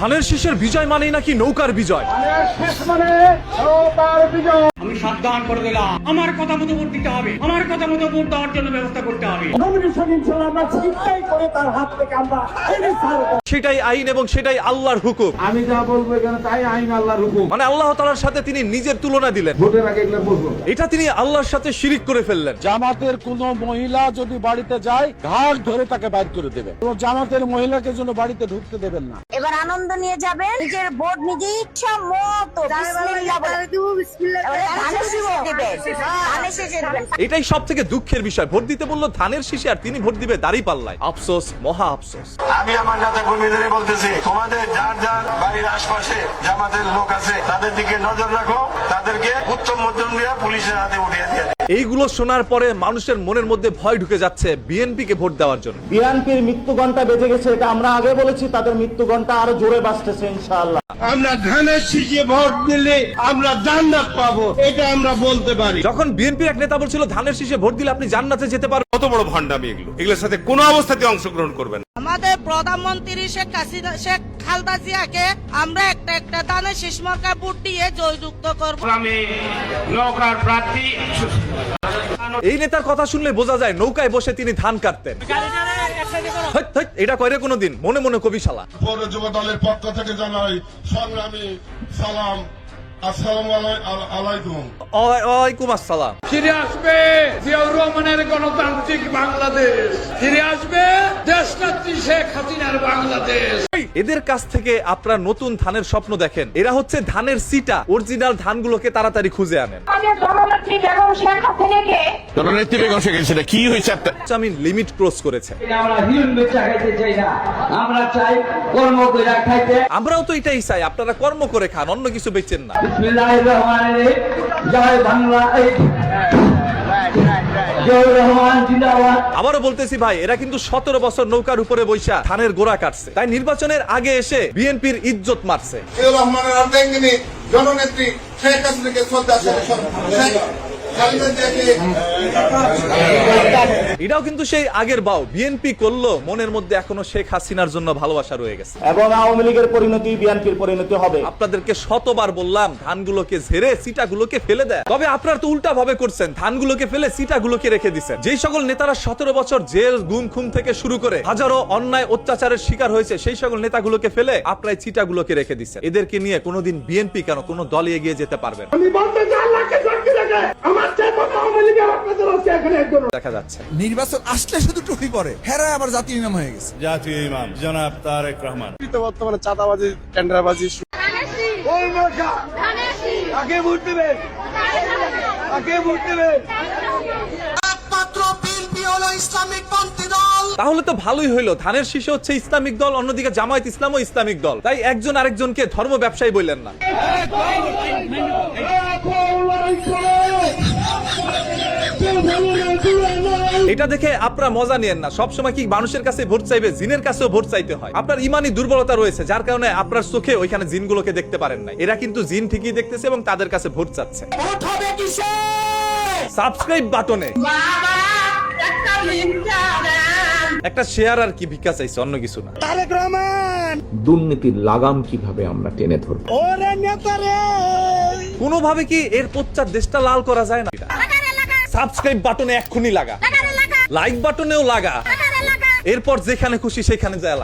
ধানের শীষের বিজয় মানেই নাকি নৌকার বিজয়। আমি সাবধান করে দিলাম, আমার কথা মতো ভোট দিতে হবে, আমার কথা মতো ভোট দেওয়ার জন্য ব্যবস্থা করতে হবে। সেটাই আইন এবং সেটাই আল্লাহর হুকুম। আমি যা বলবো এখানে তাই আইন আল্লাহর হুকুম। মানে আল্লাহ তাআলার সাথে তিনি নিজের তুলনা দিলেন। ভোটের আগে এগুলো বলবো। এটা তিনি আল্লাহর সাথে শিরিক করে ফেললেন। জামাতের কোন মহিলা যদি বাড়িতে যায় ঘাট ধরে তাকে বাইর করে দেবে। জামাতের মহিলাকে জন্য বাড়িতে ঢুকতে দেবেন না। এবার আনন্দ নিয়ে যাবেন, নিজের ভোট নিজে ইচ্ছা মতো এটাই সব থেকে দুঃখের বিষয়। ভোট দিতে বললো ধানের শীষে আর তিনি ভোট দিবে দাঁড়িপাল্লায়। আফসোস, মহা আফসোস। আমি আমার নেতা কর্মীদের বলতেছি, তোমাদের যার যার বাড়ির আশপাশে জামাতের লোক আছে তাদের দিকে নজর রাখো, তাদেরকে উত্তম মধ্যম দিয়ে পুলিশের হাতে উঠিয়ে দিয়ে। এইগুলো শোনার পরে মানুষের মনের মধ্যে ভয় ঢুকে যাচ্ছে বিএনপিকে ভোট দেওয়ার জন্য। বিএনপির মৃত্যু ঘন্টা বেজে গেছে, এটা আমরা আগে বলেছি, তাদের মৃত্যু ঘন্টা আরো জোরে বাজতেছে ইনশাআল্লাহ। আমরা ধানের শীষে ভোট দিলে আমরা জান্নাত পাবো, এটা আমরা বলতে পারি। যখন বিএনপির এক নেতা বলছিল ধানের শীষে ভোট দিলে আপনি জান্নাতে যেতে পারবেন, কত বড় ভণ্ডামি এগুলো, এগুলোর সাথে কোনো অবস্থাতে অংশগ্রহণ করবেন। আমাদের প্রধানমন্ত্রী শেখ খালেদা জিয়াকে আমরা একটা দানের শীষ মার্কা ভোট দিয়ে জয়যুক্ত করব। আমি নৌকার প্রার্থী। এই নেতার কথা শুনলে বোঝা যায় নৌকায় বসে তিনি ধান কাটতেন। হৈত, হৈত, এটা কয়রে কোনোদিন মনে মনে কবিশালা। পৌর যুব দলের পক্ষ থেকে জানাই সংগ্রামী সালাম, আসসালামু আলাইকুম। ওয়ালাইকুম আসসালাম। ফিরে আসবে জিয়াউর রহমানের গণতান্ত্রিক বাংলাদেশ, ফিরে আসবে দেশনেত্রী শেখ হাসিনার বাংলাদেশ। এদের কাছ থেকে আপনারা নতুন ধানের স্বপ্ন দেখেন। এরা হচ্ছে ধানের সিটা, অরিজিনাল ধানগুলোকে তাড়াতাড়ি খুঁজে আনেন। জননেত্রী বেগম শেখ হাসিনা কি হয়েছে? আমি লিমিট ক্রস করেছে। আমরা হিরণ বেচা খাইতে চাই না, আমরা চাই কর্ম করে খাইতে। আমরাও তো এটাই চাই, আপনারা কর্ম করে খান, অন্য কিছু বেচেন না। বিসমিল্লাহির রহমানির রহিম। জয় বাংলা। আবারও বলতেছি ভাই, এরা কিন্তু 17 বছর নৌকার উপরে বৈশা ধানের গোড়া কাটছে, তাই নির্বাচনের আগে এসে বিএনপির ইজ্জত মারছে। রহমানের আর্দাঙ্গিনী জননেত্রী শেখ হাসিনাকে শ্রদ্ধা এটাও কিন্তু সেই আগের বাও বিএনপি করলো, মনের মধ্যে এখনো শেখ হাসিনার জন্য ভালোবাসা রয়ে গেছে। এবং আওয়ামী লীগের পরিণতি বিএনপির পরিণতি হবে। আপনাদেরকে শতবার বললাম ধানগুলোকে ঝেড়ে সিটাগুলোকে ফেলে দেয়, তবে আপনারা তো উল্টা ভাবে করছেন, ধানগুলোকে ফেলে সিটাগুলোকে রেখে দিচ্ছেন। যেই সকল নেতারা 17 বছর জেল গুম খুম থেকে শুরু করে হাজারো অন্যায় অত্যাচারের শিকার হয়েছে, সেই সকল নেতাগুলোকে ফেলে আপনারা চিটাগুলোকে রেখে দিচ্ছেন। এদেরকে নিয়ে কোনোদিন বিএনপি কেন কোনো দলে এগিয়ে যেতে পারবে না। আমি বলতে চাই আল্লাহকে সাক্ষী রেখে আমার চেয়ে আওয়ামী লীগের আপনাদের আছে এখানে একজন দেখা যাচ্ছে নির্বাচন আসলে শুধু টুপি পরে, হেরা আবার জাতীয় ইমাম হয়ে গেছে। জাতীয় ইমাম জনাব তারেক রহমান। বর্তমানে চাঁদাবাজি, টেন্ডারবাজি। আগে ভোট দেবেন, আগে ভোট দেবেন। তাহলে তো ভালোই হইলো, ধানের শীষে হচ্ছে ইসলামিক দল, অন্যদিকে জামায়াত ইসলামও ইসলামিক দল, তাই একজন আরেকজনকে ধর্ম ব্যবসায়ী বললেন না। এটা দেখে আপনারা মজা নিয়েন না। সবসময় কি মানুষের কাছে ভোট চাইবে, জিনের কাছেও ভোট চাইতে হয়। আপনার ইমানি দুর্বলতা রয়েছে, যার কারণে আপনার চোখে ওইখানে জিনগুলোকে দেখতে পারেন না। এরা কিন্তু জিন ঠিকই দেখতেছে এবং তাদের কাছে ভোট চাচ্ছে। সাবস্ক্রাইব বাটনে একটা শেয়ার আর কি ভিক্ষা চাইছে, অন্য কিছু না। তারেক রহমান দুর্নীতির লাগাম কিভাবে আমরা টেনে ধরব? ওরে নেতারে, কোনোভাবে কি এর পশ্চাৎ দেশটা লাল করা যায় না? সাবস্ক্রাইব বাটনে এক্ষুনি লাগা, লাইক বাটনেও লাগা, এরপর যেখানে খুশি সেখানে যায় লাগা।